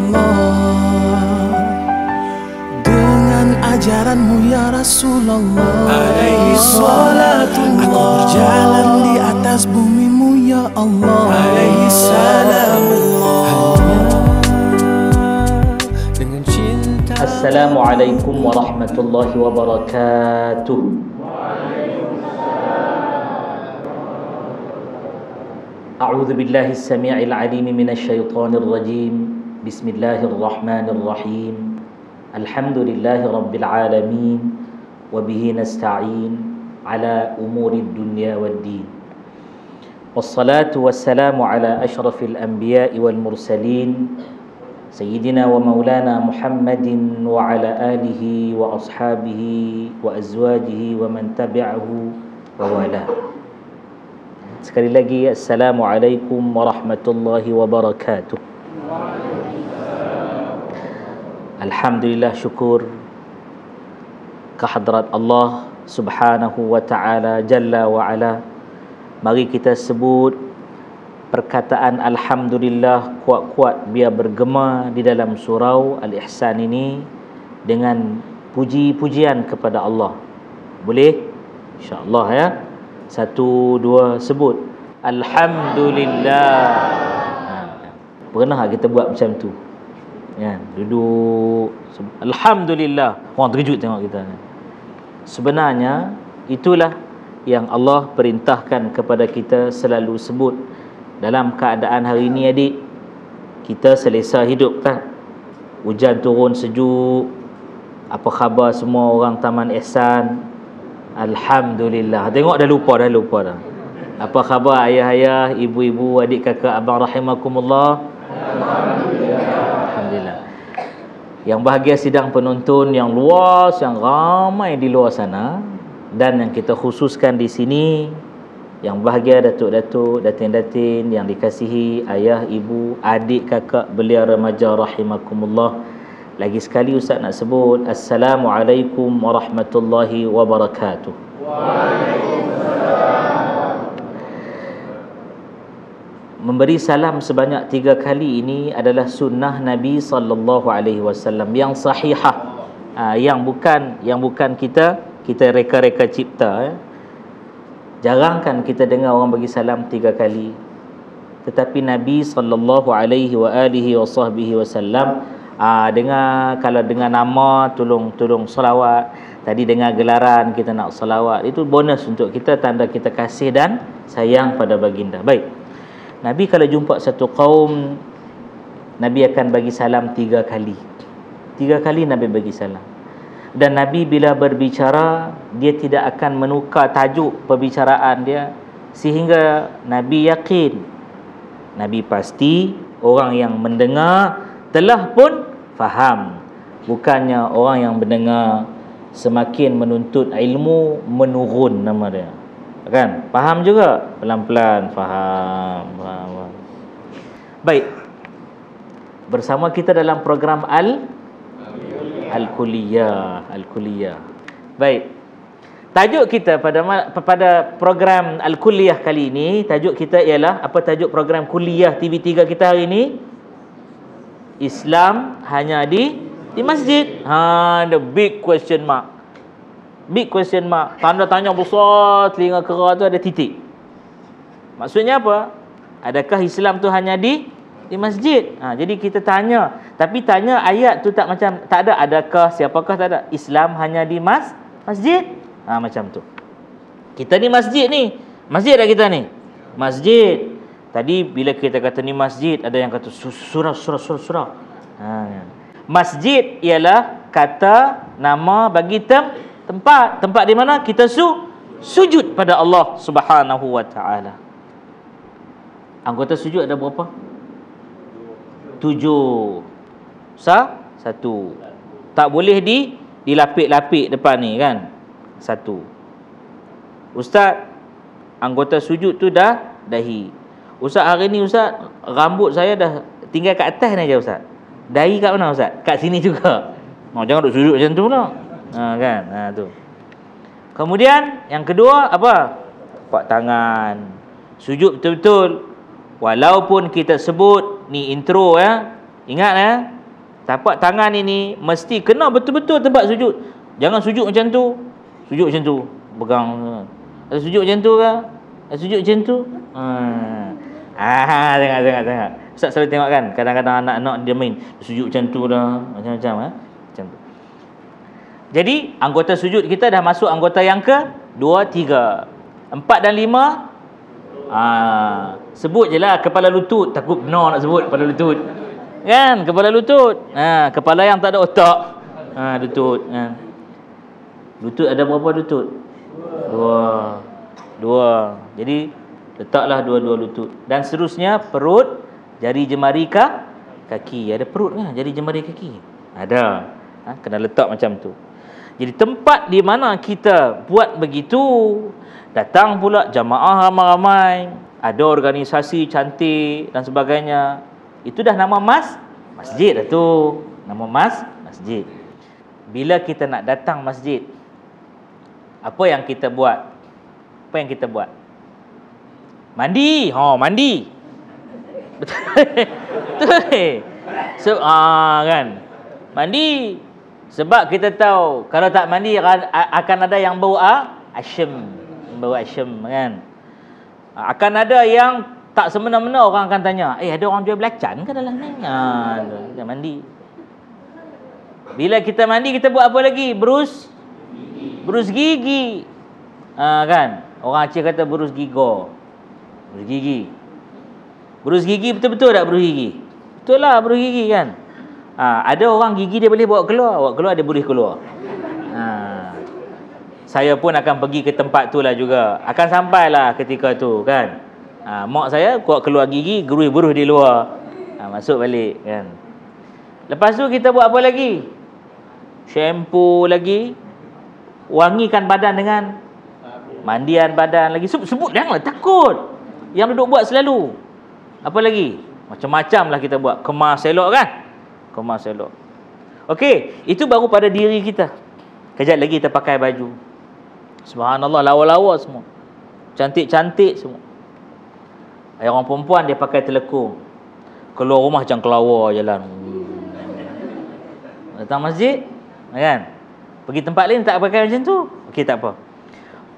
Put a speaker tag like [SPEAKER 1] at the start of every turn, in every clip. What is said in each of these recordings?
[SPEAKER 1] Allah, dengan ajaranmu ya Rasulullah. Alaihi salatullah. Aku berjalan di atas bumimu ya Allah. Alaihi salamullah. Dengan cinta.
[SPEAKER 2] Assalamualaikum warahmatullahi wabarakatuh. A'udzu billahi as-sami'il 'alim minasyaitonir rajim. Bismillahirrahmanirrahim. Alhamdulillahi rabbil alamin wa bihi nasta'in ala umurid dunya waddin. Wassalatu wassalamu ala asyrafil anbiya'i wal mursalin sayyidina wa maulana Muhammadin wa ala alihi wa ashabihi wa azwajihi wa man tabi'ahu wa wala. Sekali lagi, Assalamualaikum warahmatullahi wabarakatuh. Alhamdulillah, syukur kehadrat Allah subhanahu wa ta'ala jalla wa ala. Mari kita sebut perkataan Alhamdulillah kuat-kuat biar bergema di dalam surau Al-Ihsan ini dengan puji-pujian kepada Allah. Boleh? InsyaAllah ya. 1, 2, sebut Alhamdulillah. Pernah tak kita buat macam tu? Kan? Duduk Alhamdulillah. Orang terkejut tengok kita. Sebenarnya itulah yang Allah perintahkan kepada kita selalu sebut. Dalam keadaan hari ini, adik, kita selesa hidup kan? Hujan turun sejuk. Apa khabar semua orang Taman Ihsan? Alhamdulillah. Tengok dah lupa dah. Apa khabar ayah-ayah, ibu-ibu, adik kakak, abang rahimakumullah? Alhamdulillah. Yang bahagia sidang penonton yang luas, yang ramai di luar sana, dan yang kita khususkan di sini, yang bahagia datuk-datuk, datin-datin yang dikasihi ayah, ibu, adik kakak belia remaja rahimakumullah. Lagi sekali Ustaz nak sebut Assalamualaikum warahmatullahi wabarakatuh. Waalaikumsalam. Memberi salam sebanyak 3 kali ini adalah sunnah Nabi SAW yang sahihah. Yang bukan kita reka-reka cipta. Jarang kan kita dengar orang bagi salam 3 kali. Tetapi Nabi SAW kalau dengar nama tolong selawat. Tadi dengar gelaran kita nak selawat. Itu bonus untuk kita, tanda kita kasih dan sayang pada baginda. Baik. Nabi kalau jumpa satu kaum, Nabi akan bagi salam 3 kali. 3 kali Nabi bagi salam. Dan Nabi bila berbicara, dia tidak akan menukar tajuk perbicaraan dia, sehingga Nabi yakin, Nabi pasti orang yang mendengar telah pun faham. Bukannya orang yang mendengar semakin menuntut ilmu menurun nama dia. Kan? Faham juga? Pelan-pelan faham. Baik. Bersama kita dalam program Al-Kulliyah. Baik. Tajuk kita pada program Al-Kulliyah kali ini, tajuk kita ialah, apa tajuk program Kulliyah TV3 kita hari ini? Islam hanya di masjid. The big question mark. Big question mark. Tanda tanya besar, telinga kera tu ada titik. Maksudnya apa? Adakah Islam tu hanya di masjid? Jadi kita tanya, tapi tanya ayat tu tak ada adakah, siapakah, tak ada. Islam hanya di masjid. Macam tu. Kita ni masjid ni. Masjid dah kita ni. Masjid. Tadi bila kita kata ni masjid, ada yang kata surah. Masjid ialah kata nama bagi tempat di mana kita sujud pada Allah Subhanahu wa taala. Anggota sujud ada berapa? 7. 1. Tak boleh dilapik-lapik depan ni kan? 1. Ustaz, anggota sujud tu dah dahi. Ustaz, hari ni Ustaz, rambut saya dah tinggal kat atas ni aja Ustaz. Dahi kat mana Ustaz? Kat sini juga. Jangan duk sujud macam tu pula. Kan? Tu. Kemudian yang kedua apa? Tapak tangan. Sujud betul-betul. Walaupun kita sebut ni intro ya. Ingat ya, Tapak tangan ini mesti kena betul-betul tempat sujud. Jangan sujud macam tu. Sujud macam tu. Pegang. Ada sujud macam tu ke? Ada sujud macam tu? Tengok. Ustaz selalu tengok kan, kadang-kadang anak-anak dia main sujud macam tu dah, macam-macam macam tu. Jadi anggota sujud kita dah masuk anggota yang ke 2, 3, 4 dan 5. Sebut je lah kepala lutut. Takut benar nak sebut kepala lutut kan, kepala lutut. Kepala yang tak ada otak. Lutut kan. Lutut ada berapa lutut? Dua. Jadi letaklah dua-dua lutut. Dan seterusnya perut, jari jemari kaki. Ada perut kan? Jari jemari kaki? Ada. Kena letak macam tu. Jadi tempat di mana kita buat begitu, datang pula jamaah ramai-ramai, ada organisasi cantik dan sebagainya. Itu dah nama masjid dah tu. Nama masjid. Bila kita nak datang masjid, apa yang kita buat? Mandi. Mandi. Betul. Kan? Mandi. Sebab kita tahu kalau tak mandi akan ada yang bau asyam. Bau asyam kan. Akan ada yang tak semena-mena orang akan tanya, ada orang jual belacan ke dalam ni? Kita mandi. Bila kita mandi, kita buat apa lagi? Berus gigi. Kan? Orang Aceh kata berus gigo. Berus gigi. Berus gigi betul-betul tak berus gigi? Betul lah berus gigi kan? Ada orang gigi dia boleh bawa keluar dia boleh keluar. Saya pun akan pergi ke tempat tu lah juga. Akan sampailah ketika tu kan. Mak saya kuat keluar gigi, geruh-geruh di luar. Masuk balik kan. Lepas tu kita buat apa lagi? Shampoo lagi. Wangikan badan dengan mandian badan lagi. Sebut janganlah takut. Yang duduk buat selalu. Apa lagi? Macam-macam lah kita buat. Kemas elok kan? Kemas elok. Okey, itu baru pada diri kita. Kejap lagi kita pakai baju. Subhanallah, lawa-lawa semua. Cantik-cantik semua. Orang perempuan dia pakai telekung. Keluar rumah macam kelawar jalan. Datang masjid, kan? Pergi tempat lain tak pakai macam tu. Okey, tak apa.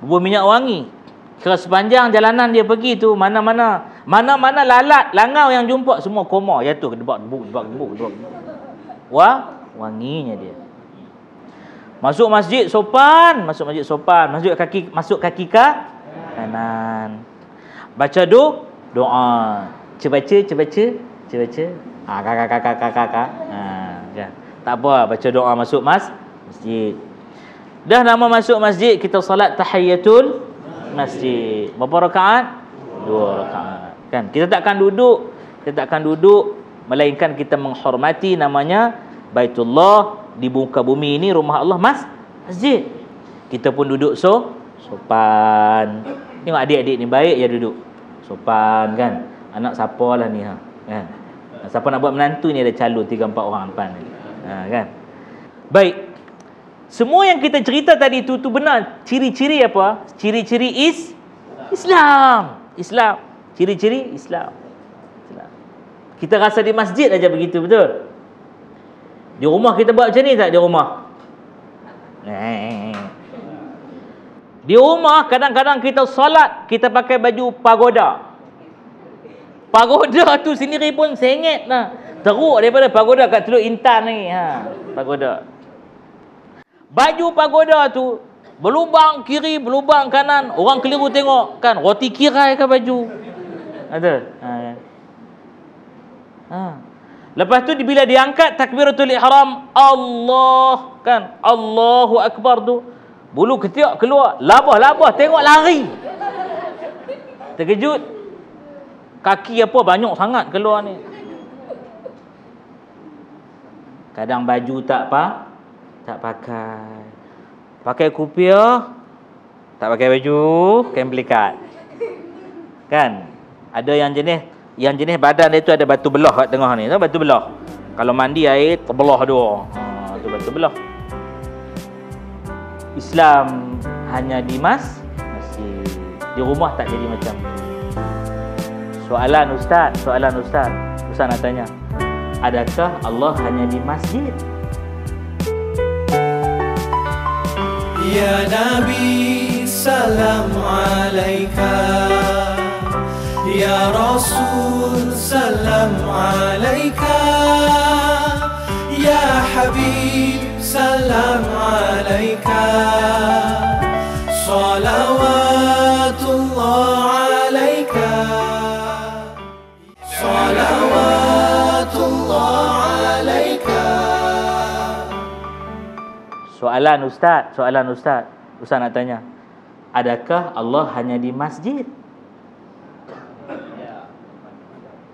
[SPEAKER 2] Bubuh minyak wangi. Kira sepanjang jalanan dia pergi tu, mana-mana lalat, langau yang jumpa semua koma, jatuh debak. Wah, wanginya dia. Masuk masjid sopan, masuk kaki kanan. Baca doa. Baca. Kakak. Kan. Tak apa, baca doa masuk masjid. Dah nama masuk masjid, kita salat tahiyatul masjid. Berapa rakaat? 2 rakaat. Kan? Kita takkan duduk melainkan kita menghormati namanya Baitullah. Di muka bumi ini rumah Allah masjid. Kita pun duduk sopan. Tengok adik-adik ni baik ya duduk. Sopan kan. Anak siapa lah ni kan. Siapa nak buat menantu ni ada calon 3-4 orang depan ni. Kan. Baik. Semua yang kita cerita tadi tu benar. Ciri-ciri apa? Ciri-ciri Islam. Ciri-ciri Islam. Kita rasa di masjid aja begitu, betul? Di rumah kita buat macam ni tak di rumah? Di rumah kadang-kadang kita solat, kita pakai baju pagoda. Pagoda tu sendiri pun sengit lah. Teruk daripada pagoda kat Teluk Intan ni. Pagoda. Baju pagoda tu berlubang kiri, berlubang kanan. Orang keliru tengok kan, roti kirai ke baju. Ada. Lepas tu bila diangkat takbiratul ihram, Allah kan, Allahu akbar tu, bulu ketiak keluar, labah tengok lari. Terkejut. Kaki apa banyak sangat keluar ni. Kadang baju tak pakai. Pakai kupiah, tak pakai baju, kain pelikat. Kan? Ada yang jenis badan dia tu ada batu belah kat tengah ni. Tahu batu belah? Kalau mandi air terbelah dua. Tu batu belah. Islam hanya di masjid. Di rumah tak jadi macam tu. Soalan ustaz. Ustaz nak tanya. Adakah Allah hanya di masjid?
[SPEAKER 1] Ya Nabi salam alaika, Ya Rasul salam alaika, Ya Habib salam alaika, salawatullah alaika, salawatullah alaika.
[SPEAKER 2] Soalan Ustaz. Ustaz nak tanya, adakah Allah hanya di masjid?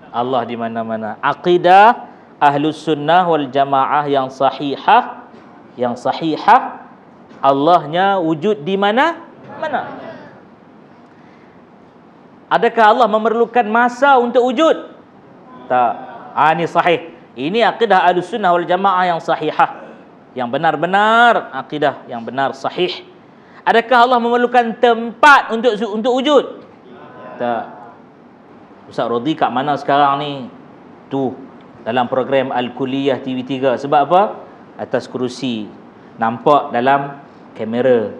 [SPEAKER 2] Allah di mana-mana. Aqidah Ahlus Sunnah wal Jamaah yang sahihah, Allahnya wujud di mana-mana. Adakah Allah memerlukan masa untuk wujud? Tak. Ini sahih. Ini aqidah Ahlus Sunnah wal Jamaah yang sahihah, yang benar-benar akidah yang benar sahih. Adakah Allah memerlukan tempat untuk wujud? Tak. Ustaz Rodi kat mana sekarang ni? Tu dalam program Al-Kulliyah TV3. Sebab apa? Atas kerusi, nampak dalam kamera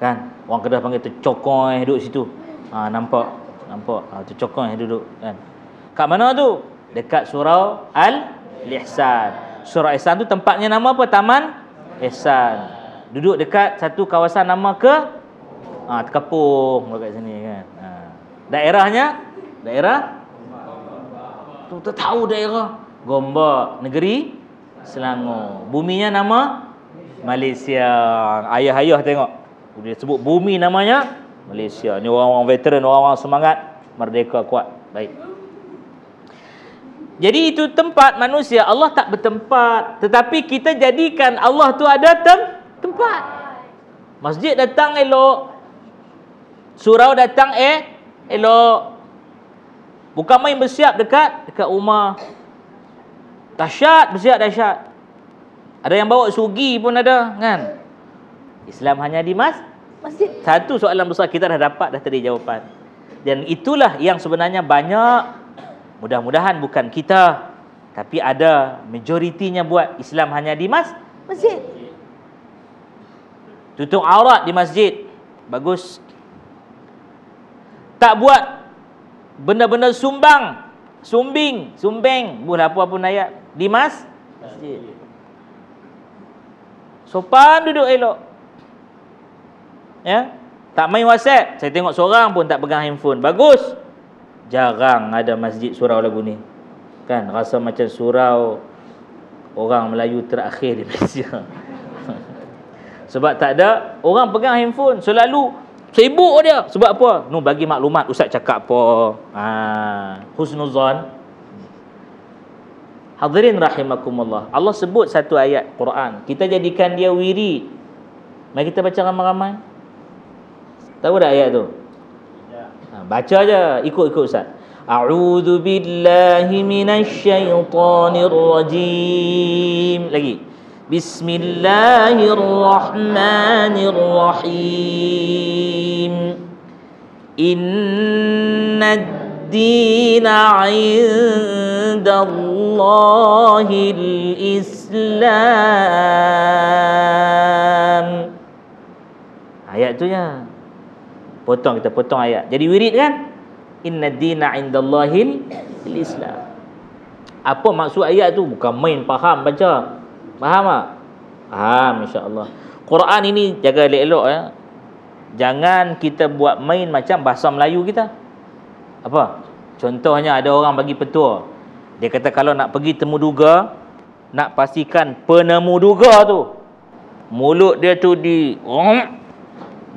[SPEAKER 2] kan. Orang Kedah panggil tercokoi duduk situ. Nampak tercokoi duduk kan. Kat mana tu? Dekat surau Al-Ihsan. Surau Ihsan tu tempatnya nama apa? Taman Ihsan. Duduk dekat satu kawasan nama Tekapung dekat sini kan. Daerah tu tahu daerah Gombak, negeri Selangor. Buminya nama Malaysia. Ayah tengok. Dia sebut bumi namanya Malaysia. Ni orang-orang veteran, orang-orang semangat merdeka kuat. Baik. Jadi itu tempat manusia. Allah tak bertempat, tetapi kita jadikan Allah tu ada tempat. Masjid datang elok, surau datang elok. Bukan main bersiap dekat rumah. Dahsyat, bersiap dahsyat. Ada yang bawa sugi pun ada kan. Islam hanya di masjid. Satu soalan besar kita dah dapat, dah tadi jawapan. Dan itulah yang sebenarnya banyak, mudah-mudahan bukan kita, tapi ada majoritinya buat. Islam hanya di masjid. Tutup aurat di masjid. Bagus. Tak buat benda-benda sumbing, bulah apa pun ayat di masjid. Sopan duduk elok. Ya? Tak main WhatsApp. Saya tengok seorang pun tak pegang handphone. Bagus. Jarang ada masjid surau lagu ni. Kan rasa macam surau orang Melayu terakhir di Malaysia. Sebab tak ada orang pegang handphone, selalu sibuk dia. Sebab apa? Bagi maklumat ustaz cakap apa. Husnuzan. Hadirin rahimakumullah. Allah sebut satu ayat Quran, kita jadikan dia wirid. Mari kita baca ramai-ramai. Tahu tak ayat tu? Baca aja, ikut ustaz. A'udzu billahi minasyaitonir rajim. Lagi. Bismillahirrahmanirrahim. Innad dina 'indallahil Islam. Ayat tu ya. Kita potong ayat. Jadi wirid kan? Innad dina 'indallahil Islam. Apa maksud ayat tu? Bukan main faham baca. Faham tak? Faham, insya-Allah. Quran ini jaga elok-elok ya. Jangan kita buat main macam bahasa Melayu kita. Apa? Contohnya ada orang bagi petua. Dia kata kalau nak pergi temu duga, nak pastikan penemu duga tu mulut dia tu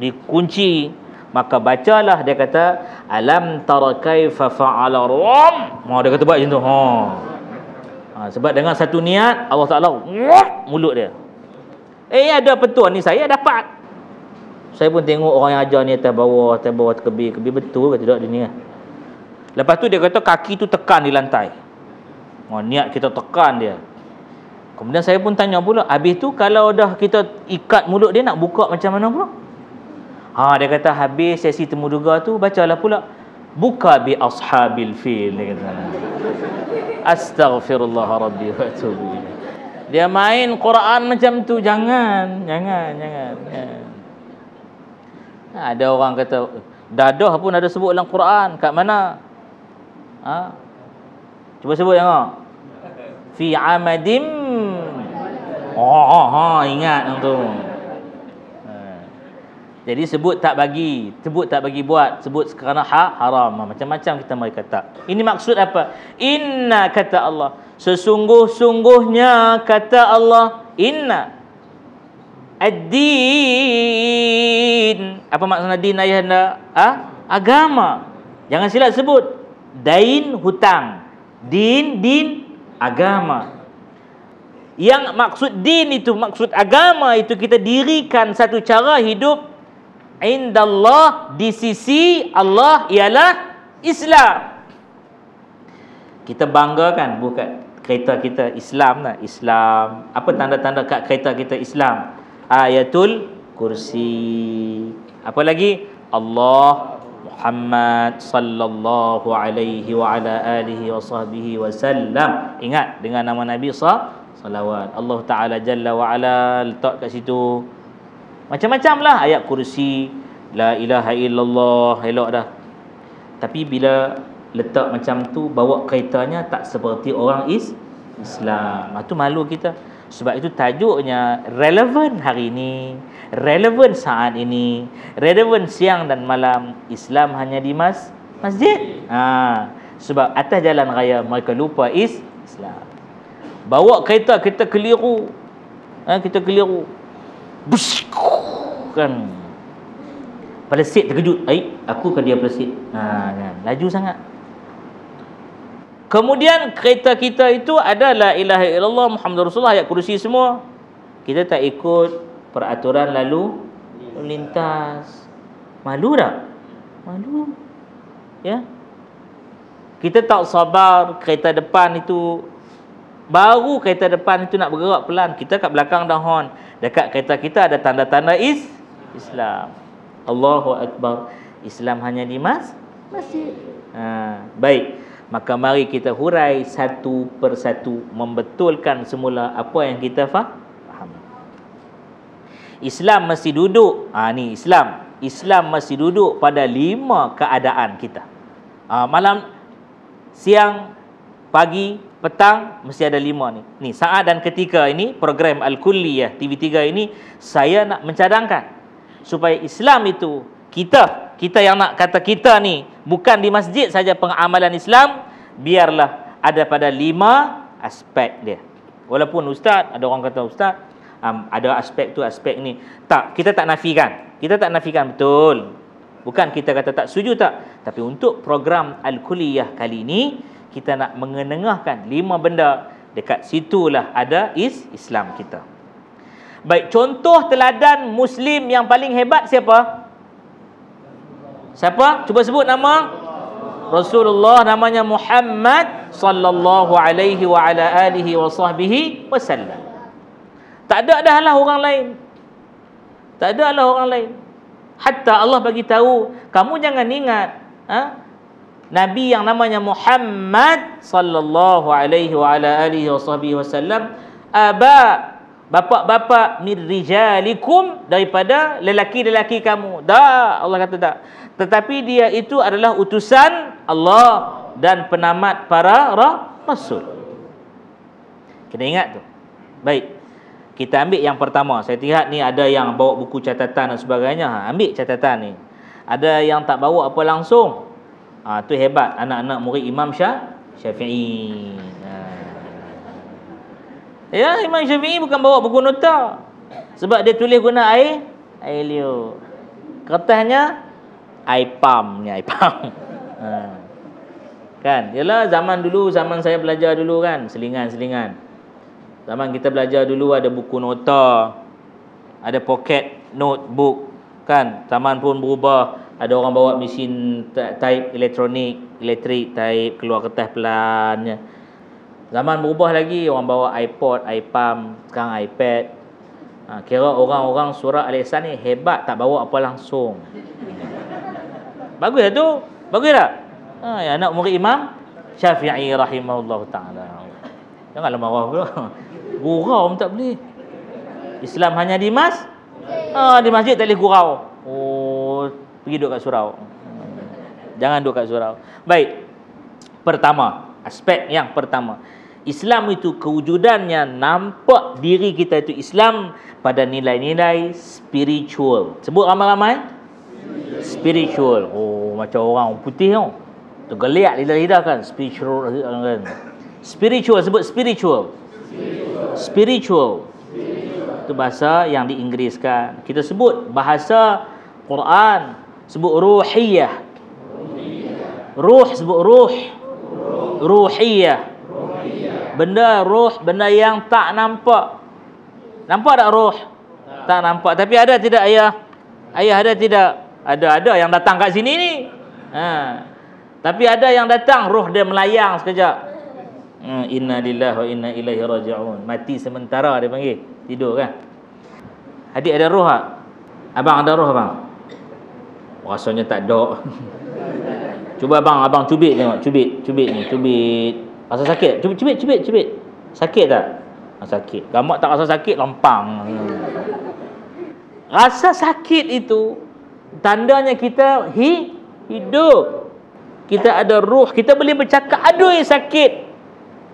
[SPEAKER 2] dikunci, maka bacalah, dia kata alam tara kaifa fa'ala ram. Dia kata buat macam tu. Sebab dengan satu niat Allah Taala mulut dia. Ada petua ni saya dapat. Saya pun tengok orang yang ajar ni atas bawah terkebir betul ke tidak dia ni. Lepas tu dia kata kaki tu tekan di lantai. Niat kita tekan dia. Kemudian saya pun tanya pula, habis tu kalau dah kita ikat mulut dia nak buka macam mana pula? Dia kata habis sesi temu duga tu bacalah pula buka bi ashabil fil, dia kata. Astaghfirullah rabbi wa atubu ilaih. Dia main Quran macam tu, jangan. Ada orang kata dadah pun ada sebut dalam Quran. Kat mana? Cuba sebut tengok. Fi amadim. Ingat yang tu. Jadi sebut tak bagi buat, sebut kerana haram. Macam-macam kita mari kata. Ini maksud apa? Inna kata Allah, sesungguh-sungguhnya kata Allah, inna ad-din. Apa maksud din ayah anda? Agama. Jangan silap sebut. Dain hutang. Din agama. Yang maksud din itu, maksud agama itu, kita dirikan satu cara hidup indallah, di sisi Allah, ialah Islam. Kita banggakan bukan kereta kita Islam lah. Islam. Apa tanda-tanda kat kereta kita Islam? Ayatul Kursi. Apa lagi? Allah, Muhammad sallallahu alaihi wa ala alihi wa sahbihi wasallam. Ingat dengan nama Nabi salawat. Allah Taala Jalla wa ala letak kat situ. Macam-macam lah ayat kursi, la ilaha illallah, elok dah. Tapi bila letak macam tu, bawa keretanya tak seperti orang Islam. Itu malu kita. Sebab itu tajuknya relevan hari ini, relevan saat ini, relevan siang dan malam. Islam hanya di masjid. Sebab atas jalan raya mereka lupa Islam. Bawa kereta kita keliru. Kita keliru. Bush, kan. Pada set terkejut. Aku kan dia peleset. Kan. Laju sangat. Kemudian kereta kita itu ada la ilaha illallah Muhammadur Rasulullah, ayat kursi semua. Kita tak ikut peraturan lalu lintas. Malu tak? Malu. Ya. Kita tak sabar kereta depan itu. Baru kereta depan itu nak bergerak pelan, kita kat belakang dah horn. Dekat kereta kita ada tanda-tanda Islam. Allahu Akbar. Islam hanya di masjid. Baik. Maka mari kita hurai satu persatu, membetulkan semula apa yang kita faham. Islam mesti duduk. Ni Islam mesti duduk pada 5 keadaan kita. Malam, siang, pagi, petang, mesti ada 5 ni. Ni saat dan ketika ini, program Al-Kulliyah TV3 ini, saya nak mencadangkan supaya Islam itu, kita yang nak kata kita ni, bukan di masjid saja pengamalan Islam, biarlah ada pada 5 aspek dia. Walaupun ustaz, ada orang kata ustaz, ada aspek tu, aspek ni. Tak, kita tak nafikan. Kita tak nafikan, betul. Bukan kita kata tak setuju tak. Tapi untuk program Al-Kulliyah kali ini, kita nak mengenengahkan 5 benda. Dekat situlah ada Islam kita. Baik, contoh teladan Muslim yang paling hebat siapa? Siapa? Cuba sebut nama. Rasulullah, namanya Muhammad sallallahu alaihi wa ala alihi wa sahbihi wasallam. Tak ada dah lah orang lain. Tak ada lah orang lain. Hatta Allah bagi tahu, kamu jangan ingat Nabi yang namanya Muhammad sallallahu alaihi wa ala alihi wa sahbihi wasallam, bapa-bapa min rijalikum, daripada lelaki-lelaki kamu. Dah, Allah kata tak. Tetapi dia itu adalah utusan Allah dan penamat para rasul. Kena ingat tu. Baik. Kita ambil yang pertama. Saya lihat ni ada yang bawa buku catatan dan sebagainya. Ambil catatan ni. Ada yang tak bawa apa langsung. Tu hebat. Anak-anak murid Imam Syafi'i. Ya, Imam Syafi'i bukan bawa buku nota. Sebab dia tulis guna air liur. Kertasnya IPAM. Kan? Yalah, zaman dulu, zaman saya belajar dulu kan, selingan. Zaman kita belajar dulu ada buku nota, ada pocket notebook kan. Zaman pun berubah. Ada orang bawa mesin type elektrik type, keluar kertas pelannya. Zaman berubah lagi, orang bawa iPod, iPalm, sekarang iPad. Kira orang-orang surah Al-Ihsan ni hebat, tak bawa apa langsung. Bagus lah tu. Bagus tak? Anak murid Imam Syafi'i rahimahullah ta'ala. Janganlah marah pula. Gurau tak boleh. Islam hanya di di masjid tak boleh gurau. Oh, pergi duduk kat surau. Jangan duduk kat surau. Baik. Pertama, aspek yang pertama, Islam itu kewujudannya nampak diri kita itu Islam pada nilai-nilai spiritual. Sebut ramai-ramai. Spiritual. Oh, macam orang putih tau. Tergeliat lidah-lidah kan. Spiritual kan. Spiritual, sebut spiritual. Spiritual. Itu bahasa yang diinggriskan. Kita sebut bahasa Quran, sebut ruhiyah. Ruh, sebut ruh. Ruhiyah. Benda ruh, benda yang tak nampak. Nampak tak ruh? Tak nampak. Tapi ada tidak ayah? Ayah ada tidak? Ada yang datang kat sini ni. Tapi ada yang datang, roh dia melayang sekejap. Inna lillahi wa inna ilaihi raji'un. Mati sementara dia panggil. Tidur kan? Adik ada roh tak? Abang ada roh abang? Rasanya tak ada. Cuba abang cubit tengok. Cubit ni. Rasa sakit? Cubit. Sakit tak? Sakit. Gamak tak rasa sakit, lempang. Rasa sakit itu tandanya kita hidup. Kita ada ruh, kita boleh bercakap, aduh sakit.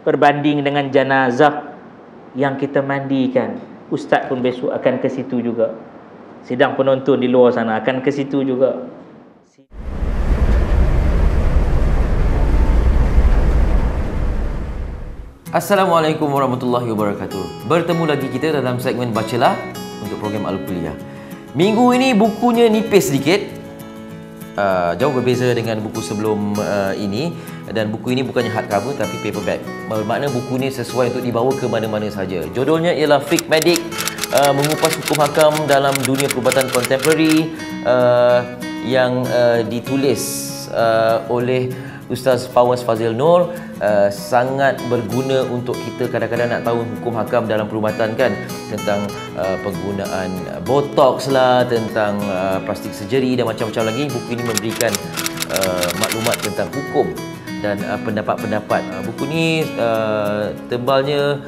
[SPEAKER 2] Berbanding dengan jenazah yang kita mandikan. Ustaz pun besok akan ke situ juga. Sidang penonton di luar sana akan ke situ juga.
[SPEAKER 3] Assalamualaikum warahmatullahi wabarakatuh. Bertemu lagi kita dalam segmen Bacalah untuk program Al-Kuliah. Minggu ini bukunya nipis sedikit. Jauh berbeza dengan buku sebelum ini. Dan buku ini bukannya hardcover tapi paperback. Bermakna buku ini sesuai untuk dibawa ke mana-mana saja. Judulnya ialah Fiqh Medik, mengupas hukum hakam dalam dunia perubatan kontemporari, yang ditulis oleh Ustaz Fawaz Fazil Nur. Sangat berguna untuk kita kadang-kadang nak tahu hukum hakam dalam perubatan kan, tentang penggunaan botox lah, tentang plastik surgery dan macam-macam lagi. Buku ini memberikan maklumat tentang hukum dan pendapat-pendapat. Buku ni tebalnya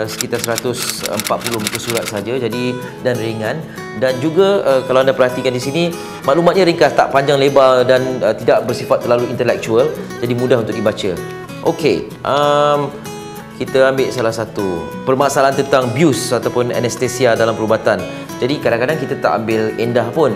[SPEAKER 3] sekitar 140 muka surat saja, jadi dan ringan. Dan juga kalau anda perhatikan di sini, maklumatnya ringkas, tak panjang lebar dan tidak bersifat terlalu intelektual, jadi mudah untuk dibaca. Okey, kita ambil salah satu permasalahan tentang abuse ataupun anestesia dalam perubatan. Jadi kadang-kadang kita tak ambil endah pun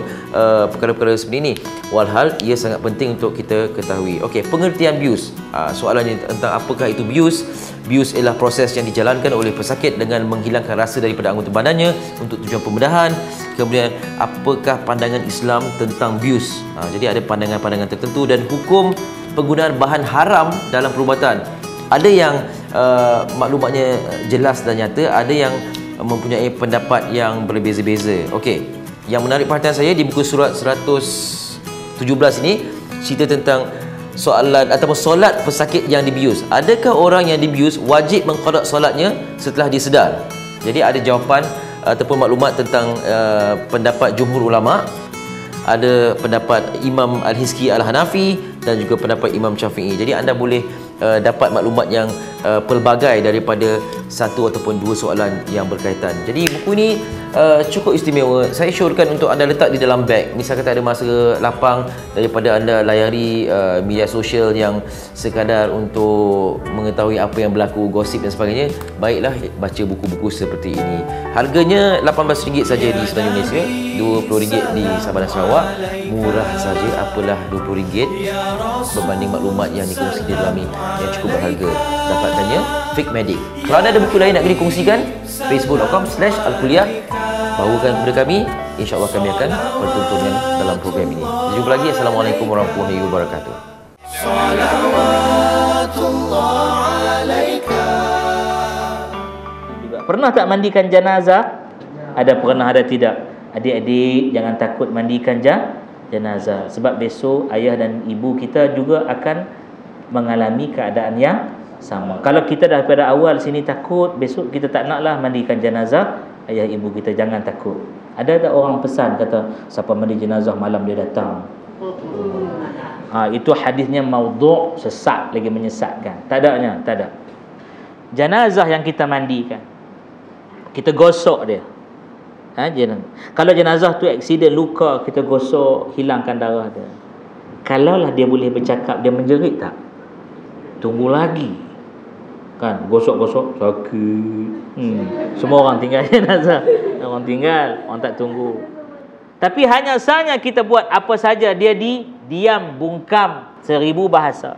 [SPEAKER 3] perkara-perkara seperti ini, walhal ia sangat penting untuk kita ketahui. Okey, pengertian abuse. Soalannya tentang apakah itu abuse. Abuse ialah proses yang dijalankan oleh pesakit dengan menghilangkan rasa daripada anggota badannya untuk tujuan pembedahan. Kemudian, apakah pandangan Islam tentang abuse? Jadi ada pandangan-pandangan tertentu dan hukum penggunaan bahan haram dalam perubatan. Ada yang maklumatnya jelas dan nyata, ada yang mempunyai pendapat yang berbeza-beza. Okey, yang menarik perhatian saya di buku surat 117 ini cerita tentang soalan ataupun solat pesakit yang dibius. Adakah orang yang dibius wajib mengqada solatnya setelah dia sedar? Jadi ada jawapan ataupun maklumat tentang pendapat jumhur ulama. Ada pendapat Imam Al-Hizki Al-Hanafi dan juga pendapat Imam Syafi'i. Jadi anda boleh dapat maklumat yang pelbagai daripada satu ataupun dua soalan yang berkaitan. Jadi buku ini cukup istimewa. Saya syorkan untuk anda letak di dalam beg. Misal kata ada masa lapang daripada anda layari media sosial yang sekadar untuk mengetahui apa yang berlaku, gosip dan sebagainya, baiklah baca buku-buku seperti ini. Harganya RM18 saja di seluruh Malaysia, RM20 di Sabah dan Sarawak. Murah saja, apalah RM20 berbanding maklumat yang dikongsi di dalam ini yang cukup berharga. Dapatkannya Fiqh Medik. Kalau anda ada buku lain nak dikongsikan, facebook.com/alkuliah, bawakan kepada kami. InsyaAllah kami akan bertontonan dalam program ini. Jumpa lagi. Assalamualaikum warahmatullahi wabarakatuh.
[SPEAKER 2] Pernah tak mandikan jenazah? Ada, pernah, ada tidak? Adik-adik jangan takut mandikan jenazah, sebab besok ayah dan ibu kita juga akan mengalami keadaan yang sama. Kalau kita daripada awal sini takut, besok kita tak naklah mandikan jenazah ayah ibu kita, jangan takut. Ada tak orang pesan kata siapa mandi jenazah malam dia datang? Itu hadisnya maudhu', sesat, lagi menyesatkan. Tak adanya, tak ada. Jenazah yang kita mandikan, kita gosok dia. Kalau jenazah tu aksiden, luka, kita gosok, hilangkan darah dia. Kalaulah dia boleh bercakap, dia menjerit tak? Tunggu lagi. Kan, gosok-gosok, sakit. Semua orang tinggal jenazah. Orang tinggal, orang tak tunggu. Tapi hanya saja kita buat apa saja, dia diam, bungkam 1000 bahasa.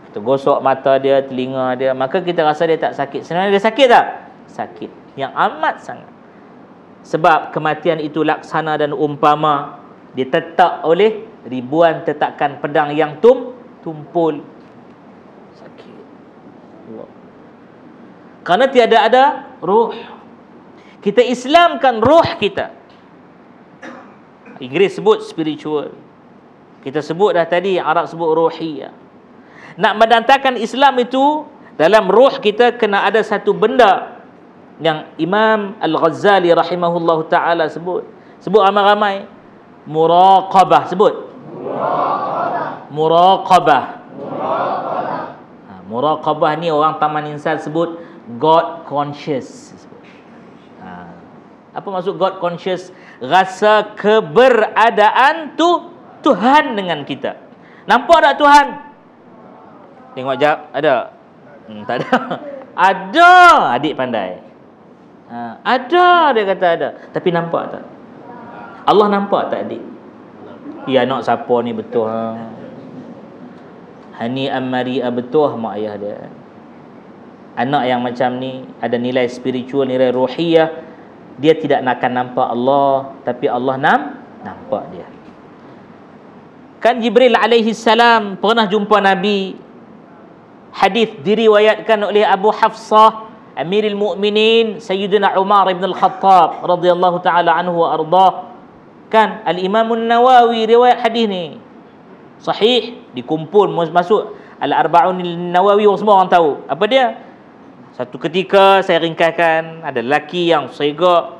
[SPEAKER 2] Kita gosok mata dia, telinga dia, maka kita rasa dia tak sakit. Sebenarnya dia sakit tak? Sakit. Yang amat sangat. Sebab kematian itu laksana dan umpama ditetak oleh ribuan tetakan pedang yang tumpul. Sakit. Allah. Karena tiada ada ruh. Kita Islamkan ruh kita. Inggeris sebut spiritual. Kita sebut dah tadi, Arab sebut ruhiyah. Nak mendatangkan Islam itu, dalam ruh kita kena ada satu benda yang Imam Al-Ghazali rahimahullahu ta'ala sebut. Sebut ramai-ramai. Muraqabah. Sebut. Muraqabah. Muraqabah ni orang Taman Insan sebut God conscious. Apa maksud God conscious? Rasa keberadaan Tuhan dengan kita. Nampak tak Tuhan? Tengok jap, ada? Tak ada. Ada, adik pandai. Ada, dia kata ada. Tapi nampak tak? Allah nampak tak adik? Ya, anak siapa ni betul? Hani Amari'a betul mak ayah dia. Anak yang macam ni ada nilai spiritual, nilai ruhiyah. Dia tidak akan nampak Allah, tapi Allah nampak dia. Kan Jibril alaihi salam pernah jumpa Nabi. Hadis diriwayatkan oleh Abu Hafsah Amirul Mukminin Sayyidina Umar ibn Al-Khattab radhiyallahu taala anhu wa ardah. Kan Al-Imam An-Nawawi riwayat hadis ni. Sahih, dikumpul masuk Al-Arba'un An-Nawawi, semua orang tahu. Apa dia? Satu ketika, saya ringkaskan, ada lelaki yang segak,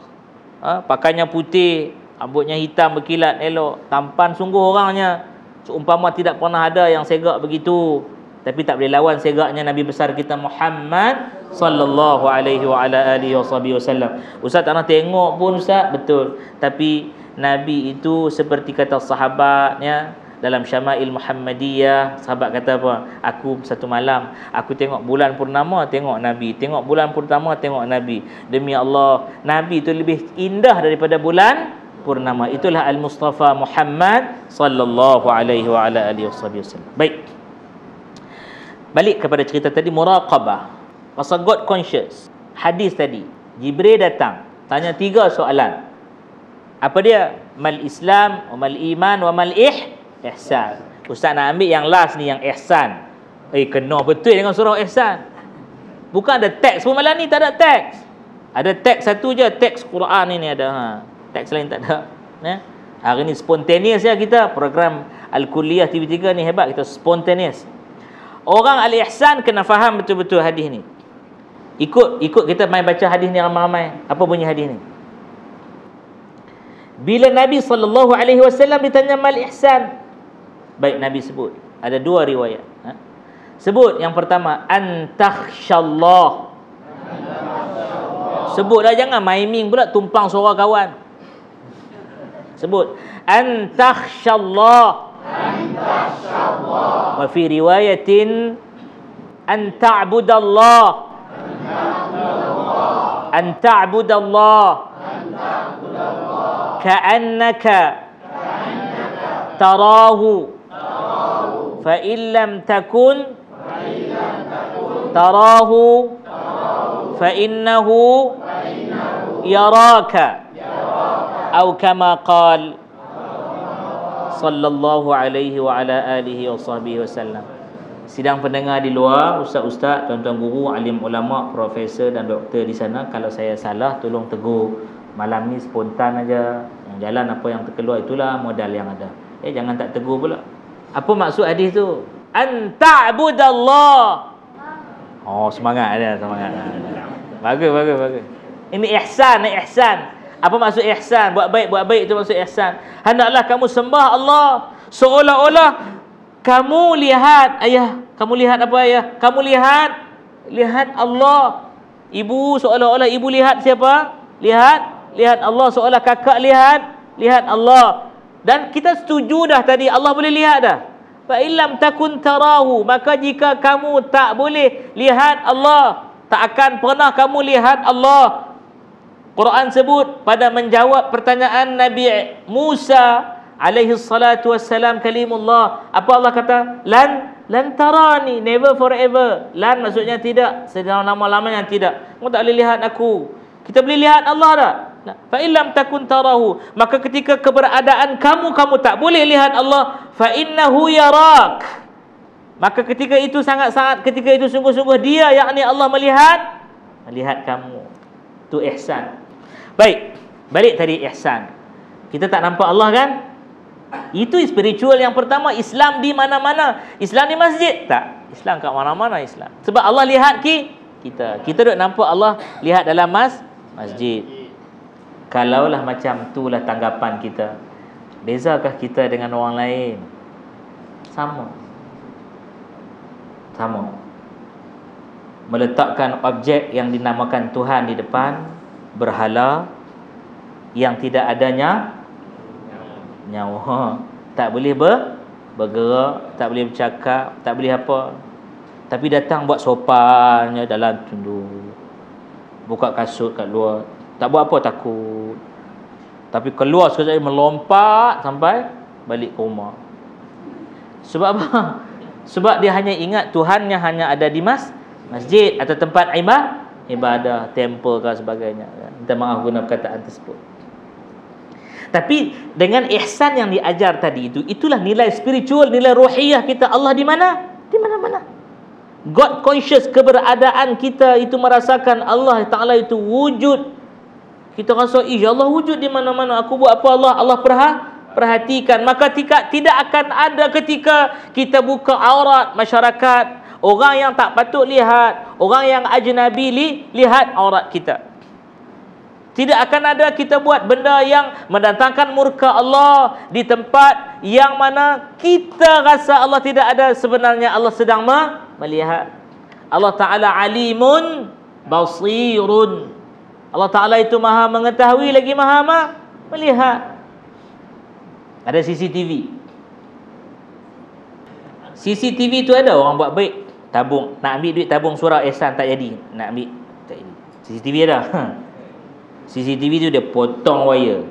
[SPEAKER 2] pakainya putih, rambutnya hitam berkilat elok, tampan sungguh orangnya, seumpama tidak pernah ada yang segak begitu. Tapi tak boleh lawan segaknya Nabi besar kita Muhammad sallallahu alaihi wa ala alihi wasallam. Ustaz tak nak tengok pun Ustaz, betul. Tapi Nabi itu seperti kata sahabatnya dalam Syama'il Muhammadiyah, sahabat kata apa? Aku satu malam, aku tengok bulan purnama, tengok Nabi. Tengok bulan purnama, tengok Nabi. Demi Allah, Nabi itu lebih indah daripada bulan purnama. Itulah Al-Mustafa Muhammad sallallahu alaihi wa ala alihi wasallam. Baik. Balik kepada cerita tadi, muraqabah. Pasal God conscious. Hadis tadi, Jibril datang, tanya 3 soalan. Apa dia? Mal Islam, wa mal iman, wa mal ihsan. Ustaz nak ambil yang last ni, yang ihsan. Kena betul dengan surah ihsan. Bukan ada teks pun malam ni, tak ada teks. Ada teks satu je, teks Quran ini ada. Teks lain tak ada. Hari ni spontaneous ya kita. Program Al-Kulliyah TV3 ni hebat, kita spontaneous. Orang al-ihsan kena faham betul-betul hadis ni. Ikut kita main baca hadis ni ramai-ramai. Apa bunyi hadis ni? Bila Nabi SAW ditanya mal ihsan, baik Nabi sebut, ada 2 riwayat. Sebut yang pertama, antakhshallah. Sebut dah, jangan maiming pula tumpang suara kawan. Sebut antakhshallah. Wa fi riwayatin an ta'budallah. An ta'budallah ka'annaka tarahu fa in lam takun tarahu fa innahu yaraka atau kama qala sallallahu alaihi wa ala alihi wa sahbihi wasallam. Sidang pendengar di luar, ustaz-ustaz, tuan-tuan guru, alim ulama, profesor dan doktor di sana, kalau saya salah tolong tegur. Malam ni spontan aja. Yang jalan apa yang terkeluar itulah modal yang ada. Jangan tak tegur pula. Apa maksud hadis tu? An ta'budallah. Oh, semangat ada, semangat. Bagus. Ini ihsan. Apa maksud ihsan? Buat baik itu maksud ihsan. Hendaklah kamu sembah Allah seolah-olah Kamu lihat ayah, kamu lihat apa ayah? Kamu lihat Allah. Ibu seolah-olah ibu lihat siapa? Lihat Allah, seolah kakak lihat Allah. Dan kita setuju dah tadi Allah boleh lihat dah. Fa illam takun tarahu, maka jika kamu tak boleh lihat Allah, tak akan pernah kamu lihat Allah. Quran sebut pada menjawab pertanyaan Nabi Musa alaihi salatu wassalam kalimullah. Apa Allah kata? Lan tarani, never forever. Lan maksudnya tidak, selama-lamanya tidak. Kamu tak boleh lihat aku. Kita boleh lihat Allah tak? Fa illam takun tarahu, maka ketika keberadaan kamu tak boleh lihat Allah, fa innahu yarak, maka ketika itu sangat-sangat, ketika itu sungguh-sungguh dia, yakni Allah melihat kamu. Itu ihsan. Baik, balik tadi ihsan. Kita tak nampak Allah kan? Itu spiritual yang pertama. Islam di mana-mana. Islam di masjid tak? Islam kat mana-mana Islam. Sebab Allah lihat kita. Kita duk nampak Allah lihat dalam masjid. Kalaulah macam itulah tanggapan kita, bezakah kita dengan orang lain? Sama. Meletakkan objek yang dinamakan Tuhan di depan, berhala yang tidak adanya nyawa, tak boleh bergerak, tak boleh bercakap, tak boleh apa, tapi datang buat sopannya dalam tunduk, buka kasut kat luar, tak buat apa, takut. Tapi keluar sekejap melompat sampai balik ke rumah. Sebab apa? Sebab dia hanya ingat Tuhannya hanya ada di masjid atau tempat ibadah, temple ke sebagainya. Minta maaf guna perkataan tersebut. Tapi dengan ihsan yang diajar tadi itu, itulah nilai spiritual, nilai ruhiyah kita. Allah di mana? Di mana-mana. God conscious, keberadaan kita itu merasakan Allah Ta'ala itu wujud. Kita rasa, Allah wujud di mana-mana. Aku buat apa Allah perhatikan. Maka tidak akan ada ketika kita buka aurat masyarakat, orang yang tak patut lihat, orang yang ajnabi lihat aurat kita. Tidak akan ada kita buat benda yang mendatangkan murka Allah di tempat yang mana kita rasa Allah tidak ada, sebenarnya Allah sedang melihat. Allah Ta'ala alimun basirun. Allah Ta'ala itu maha mengetahui lagi maha melihat. Ada CCTV. CCTV itu ada orang buat baik, tabung, nak ambil duit tabung surau ihsan tak jadi, nak ambil tak jadi. CCTV ada. CCTV tu dia potong wire,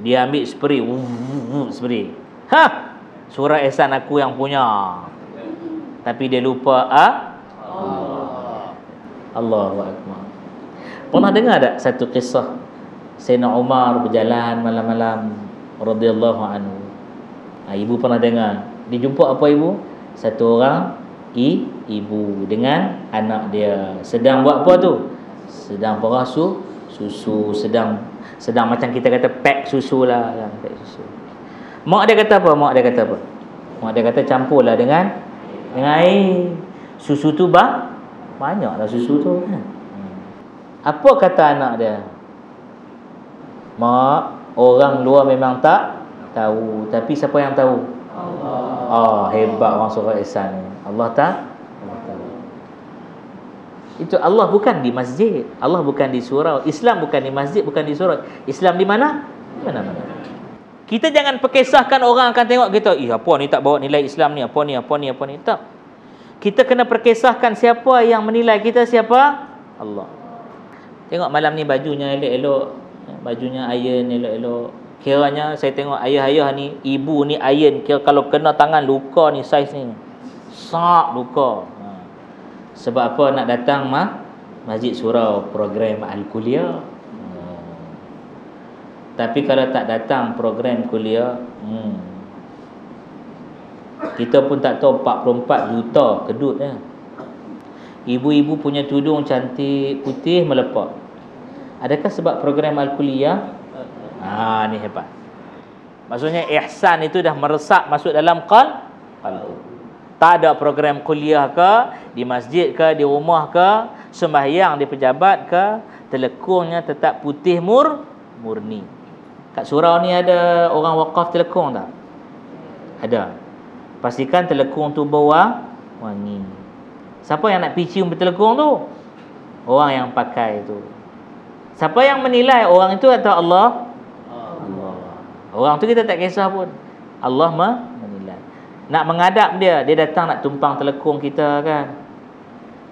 [SPEAKER 2] dia ambil spray, spray. Surau ihsan aku yang punya, tapi dia lupa Allahu Akbar. Pernah dengar tak satu kisah Sayyidina Umar berjalan malam-malam radhiyallahu anhu? Ibu pernah dengar? Dia jumpa apa ibu? Satu orang ibu dengan anak dia sedang buat apa tu? Sedang perah susu, sedang macam kita kata pack susu lah, pack susu. Mak dia kata apa? Mak dia kata campurlah dengan air. Susu tu banyaklah susu tu. Apa kata anak dia? Mak, orang luar memang tak tahu, tapi siapa yang tahu? Allah. Hebat orang surau ihsan ni. Allah tahu. Itu Allah bukan di masjid, Allah bukan di surau. Islam bukan di masjid, bukan di surau. Islam di mana? Di mana-mana. Kita jangan perkisahkan, orang akan tengok kita, apa ni tak bawa nilai Islam ni, apa ni. Tak. Kita kena perkisahkan siapa yang menilai kita, siapa? Allah. Tengok malam ni bajunya elok-elok, bajunya iron elok-elok. Kiranya saya tengok ayah-ayah ni, ibu ni iron, kira kalau kena tangan luka ni, saiz ni sak luka. Sebab apa? Nak datang masjid surau, program al-kuliah. Tapi kalau tak datang program kuliah, kita pun tak tahu 44 juta kedut ya. Ibu-ibu punya tudung cantik, putih, melepak. Adakah sebab program al-kuliah? Ni hebat. Maksudnya ihsan itu dah meresap masuk dalam qalb. Tak ada program kuliah ke, di masjid ke, di rumah ke, sembahyang di pejabat ke, telekungnya tetap putih murni. Kat surau ni ada orang wakaf telekung tak? Ada. Pastikan telekung tu wangi. Siapa yang nak pergi cium telekung tu? Orang yang pakai tu. Siapa yang menilai orang itu atau Allah? Allah. Orang tu kita tak kisah pun. Allah menilai. Nak mengadap dia datang nak tumpang telekung kita kan.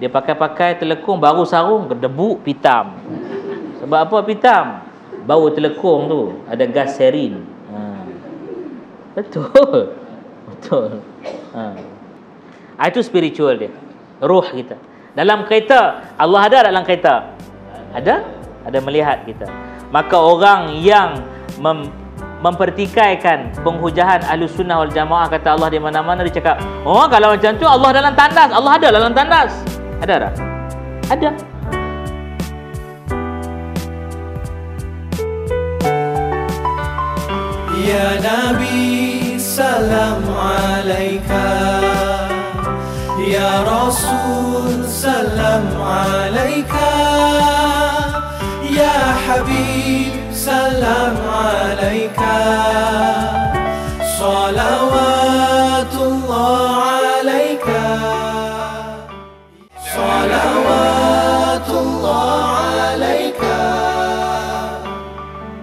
[SPEAKER 2] Dia pakai telekung baru sarung debu pitam. Sebab apa pitam? Bau telekung tu ada gas serin. Betul. Itu spiritual dia. Ruh kita. Dalam kereta, Allah ada dalam kereta? Ada melihat kita. Maka orang yang mempertikaikan penghujahan Ahlus Sunnah wal Jamaah, kata Allah di mana-mana, dia cakap, oh kalau macam tu Allah dalam tandas. Allah ada dalam tandas. Ada tak? Ada.
[SPEAKER 1] Ya Nabi salam alaika, Ya Rasul salam alaika, Ya Habib salam alaika, salawatullah alaika, salawatullah alaika.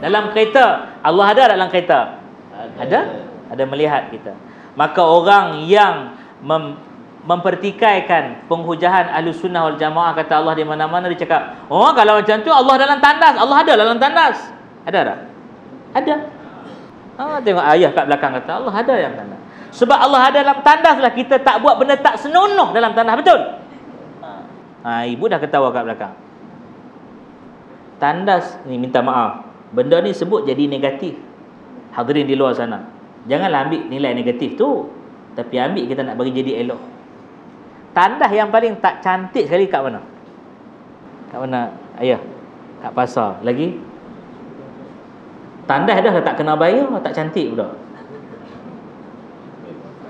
[SPEAKER 2] Dalam kereta, Allah ada dalam kereta? Ada melihat kita. Maka orang yang mempertikaikan penghujahan Ahlus Sunnah wal Jamaah, kata Allah di mana-mana, dia cakap, oh kalau macam tu Allah dalam tandas. Allah ada dalam tandas. Ada tak? Ada. Tengok ayah kat belakang kata Allah ada dalam tandas. Sebab Allah ada dalam tandas lah kita tak buat benda tak senonoh dalam tandas. Betul? Ibu dah ketawa kat belakang. Tandas ni, minta maaf, benda ni sebut jadi negatif. Hadirin di luar sana, janganlah ambil nilai negatif tu, tapi ambil kita nak bagi jadi elok. Tandas yang paling tak cantik sekali kat mana? Kat mana ayah? Kat pasar. Lagi? Tandas dah tak kena bayar, tak cantik pula.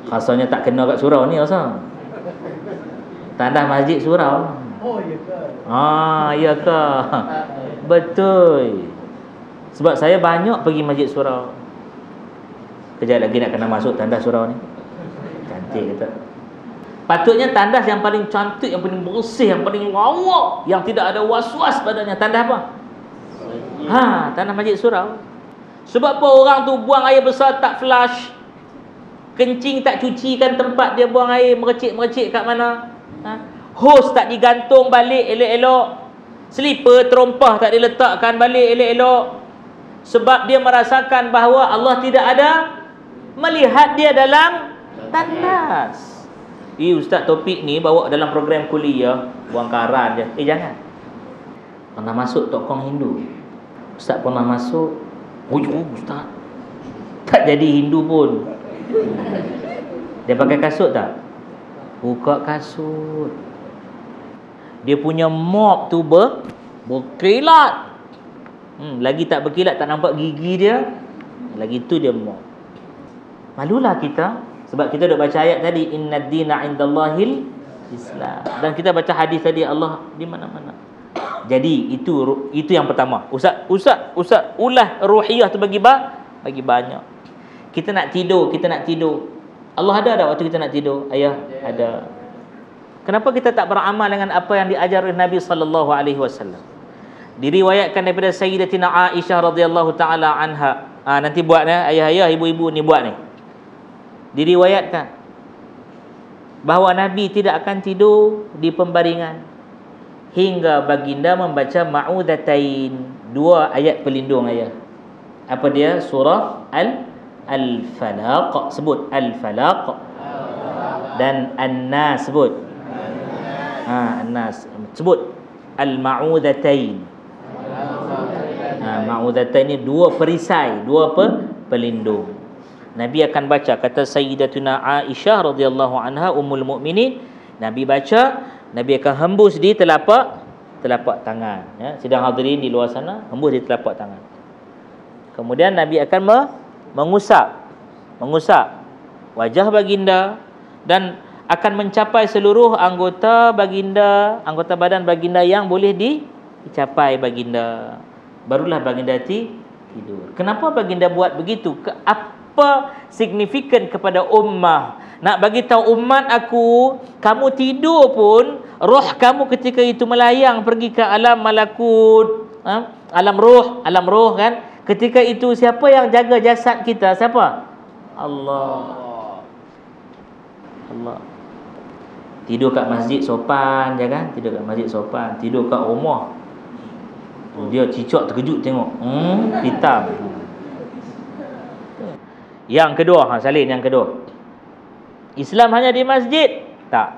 [SPEAKER 2] Rasanya tak kena kat surau ni rasa. Tandas masjid surau.
[SPEAKER 1] Oh ya ke?
[SPEAKER 2] Ya ke? Betul. Sebab saya banyak pergi masjid surau. Kejap lagi nak kena masuk tandas surau ni. Cantik kata. Patutnya tandas yang paling cantik, yang paling bersih, yang paling lawak, yang tidak ada was-was padanya. Tandas apa? Tandas masjid surau. Sebab apa orang tu buang air besar tak flush, kencing tak cucikan tempat dia buang air, merecik-merecik kat mana, hose tak digantung balik elok-elok, slipper terompah tak diletakkan balik elok-elok. Sebab dia merasakan bahawa Allah tidak ada melihat dia dalam tandas. Ustaz topik ni bawa dalam program kuliah, buang karan je. Jangan. Pernah masuk tokong Hindu. Ustaz pernah masuk. Ustaz tak jadi Hindu pun. Dia pakai kasut tak? Buka kasut. Dia punya mop tu berkilat. Lagi tak berkilat, tak nampak gigi dia, lagi tu dia mop. Malulah kita. Sebab kita dah baca ayat tadi, innad dina indallahil Islam. Dan kita baca hadis tadi, Allah di mana-mana. Jadi itu yang pertama. Ustaz ulah ruhiyah tu bagi banyak. Kita nak tidur. Allah ada tak waktu kita nak tidur? Ayah ada. Kenapa kita tak beramal dengan apa yang diajar oleh Nabi sallallahu alaihi wasallam? Diriwayatkan daripada Sayyidatina Aisyah radhiyallahu taala anha. Nanti buat ayah-ayah, ibu-ibu ni buat ni. Diriwayatkan bahawa Nabi tidak akan tidur di pembaringan hingga baginda membaca ma'udhatain, 2 ayat pelindung ayah. Apa dia? Surah Al-Falaq. Sebut Al-Falaq. Dan An-Nas sebut. An-Nas. Sebut Al-Ma'udhatain. Ma'udhatain ni 2 perisai, 2 pelindung. Nabi akan baca, kata Sayyidatuna Aisyah radhiyallahu anha ummul mukminin, Nabi baca, Nabi akan hembus di telapak tangan, Sidang hadirin di luar sana, hembus di telapak tangan. Kemudian Nabi akan mengusap wajah baginda dan akan mencapai seluruh anggota badan baginda yang boleh dicapai baginda. Barulah baginda tidur. Kenapa baginda buat begitu? Apa signifikan kepada ummah Nak bagi tahu umat aku, kamu tidur pun roh kamu ketika itu melayang pergi ke alam malakut, alam roh kan. Ketika itu siapa yang jaga jasad kita? Siapa? Allah. Tidur kat masjid sopan je kan? Tidur kat masjid sopan. Tidur kat rumah, dia cicak terkejut tengok. Hitam. Yang kedua, salin yang kedua. Islam hanya di masjid? Tak.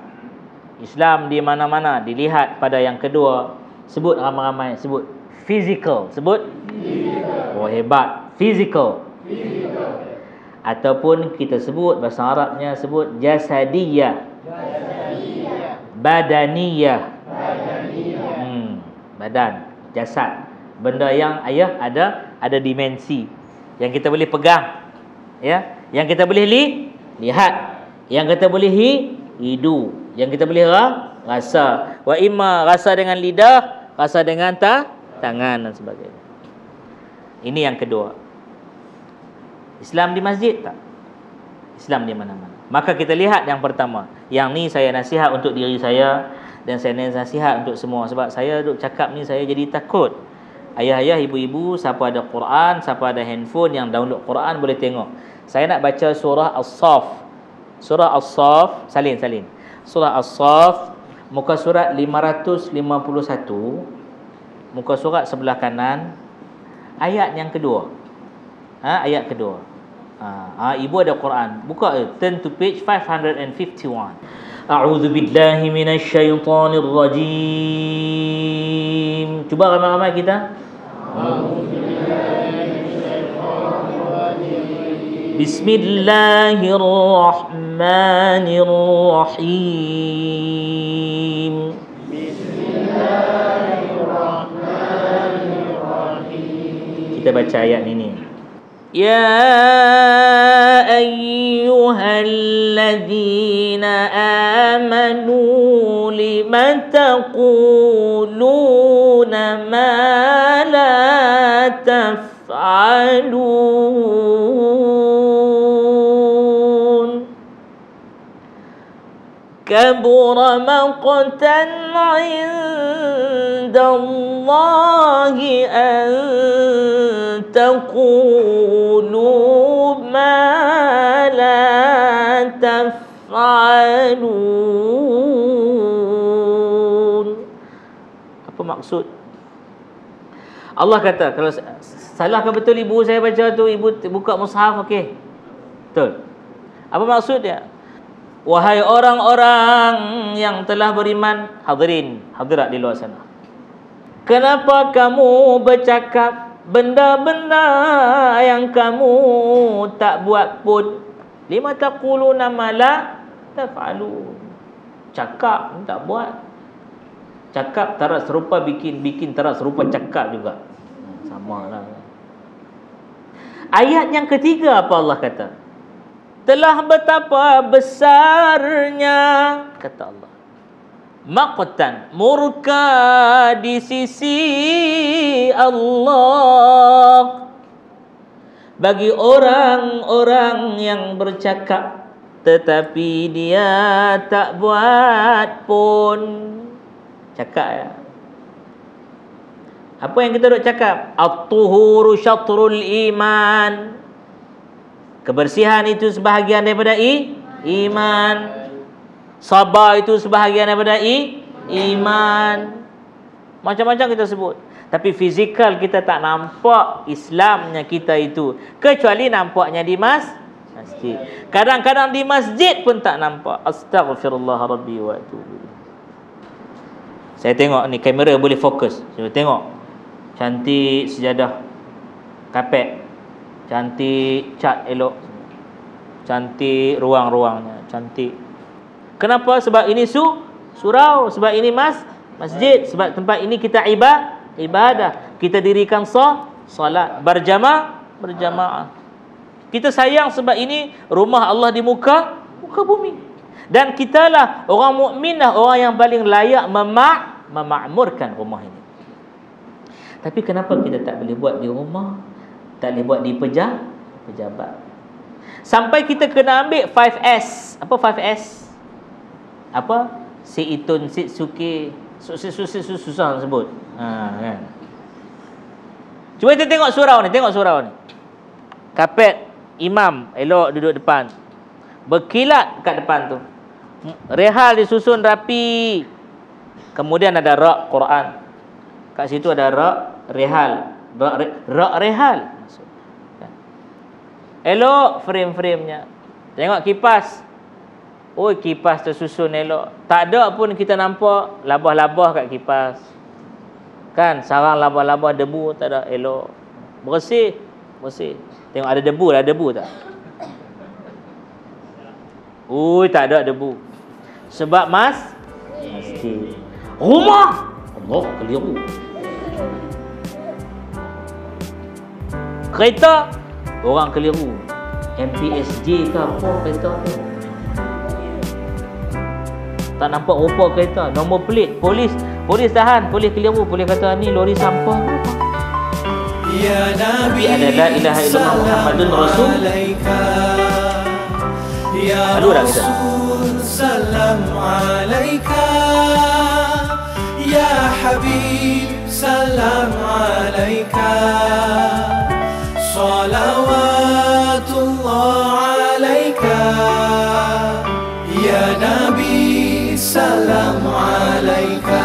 [SPEAKER 2] Islam di mana-mana. Dilihat pada yang kedua. Sebut ramai-ramai. Sebut physical. Sebut physical. Oh hebat. Physical. Ataupun kita sebut bahasa Arabnya sebut jasadiyah. Badaniyah. Badan, jasad. Benda yang ada dimensi yang kita boleh pegang, ya, yang kita boleh lihat, yang kita boleh hidu, yang kita boleh rasa. Wa imma rasa dengan lidah, rasa dengan tangan dan sebagainya. Ini yang kedua. Islam di masjid tak? Islam di mana-mana. Maka kita lihat yang pertama. Yang ni saya nasihat untuk diri saya dan saya nasihat untuk semua. Sebab saya duk cakap ni saya jadi takut. Ayah-ayah, ibu-ibu, siapa ada Quran, siapa ada handphone yang download Quran boleh tengok. Saya nak baca surah As-Saff. Surah As-Saff, salin. Surah As-Saff, muka surat 551, muka surat sebelah kanan, ayat yang kedua. Ayat kedua. Ibu ada Quran. Buka, turn to page 551. A'udzu billahi minasy syaithanir rajim. Cuba ramai-ramai kita. Bismillahirrahmanirrahim. Kita baca ayat ini. Ya ayyuhalladzina amanu lima taquluna ma la taf'alun kabura maqtan 'indallahi an taqulu ma la taf'alun. Apa maksud? Allah kata, kalau salah ke betul ibu saya baca tu, ibu buka mushaf, okey. Betul. Apa maksud dia? Wahai orang-orang yang telah beriman, hadirin, hadirat di luar sana. Kenapa kamu bercakap benda-benda yang kamu tak buat pun? Lima taquluna ma la taf'alun. Cakap tak buat. Cakap tarak serupa bikin tarak serupa cakap juga. Samalah. Ayat yang ketiga apa Allah kata? Telah betapa besarnya, kata Allah, maqtan, murka di sisi Allah bagi orang-orang yang bercakap tetapi dia tak buat pun. Cakap ya. Apa yang kita duk cakap? At-tuhuru syatrul iman. Kebersihan itu sebahagian daripada iman. Sabar itu sebahagian daripada iman. Macam-macam kita sebut. Tapi fizikal kita tak nampak Islamnya kita itu, kecuali nampaknya di masjid. Kadang-kadang di masjid pun tak nampak. Astaghfirullah rabbi wa atubu. Saya tengok ni kamera boleh fokus. Cuba tengok. Cantik sejadah kapet. Cantik cat elok. Cantik ruang-ruangnya. Cantik. Kenapa? Sebab ini surau. Sebab ini masjid. Sebab tempat ini kita ibadah. Kita dirikan solat berjamaah. Kita sayang sebab ini rumah Allah di muka bumi. Dan kitalah orang mukmin lah orang yang paling layak memakmurkan rumah ini. Tapi kenapa kita tak boleh buat di rumah? Tak boleh buat di pejabat? Sampai kita kena ambil 5S. Apa 5S? Apa? Situn, suki, susah sebut. Kan. Cuba kita tengok surau ni, Kapet imam elok duduk depan. Berkilat kat depan tu. Rehal disusun rapi. Kemudian ada rak Quran. Kat situ ada rak rehal. Rak rehal. Elok frame-framenya. Tengok kipas. Oi, kipas tersusun elok. Tak ada pun kita nampak labah-labah kat kipas. Kan, sarang labah-labah debu tak ada, elok. Bersih. Tengok ada debu tak? Oi, tak ada debu. Sebab masjid. Rumah. Allah, keliru. Kereta, orang keliru. MPSJ ke apa kereta tu? Tak nampak rupa kereta. Nombor pelik. Polis tahan. Polis keliru. Polis kata ni lori sampah.
[SPEAKER 1] Ya Nabi
[SPEAKER 2] Ada la ilaha illallah Muhammadun Rasul.
[SPEAKER 1] Ya
[SPEAKER 2] Lalu dah kita.
[SPEAKER 1] Rasul salam alaika. Ya Habib salam alaika. Salawatullah alaika. Ya Nabi salam alaika.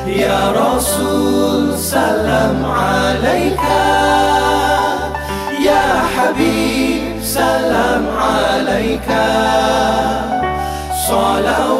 [SPEAKER 1] Ya Rasul salam alaika. Ya Habib salam alaika. Salawatullah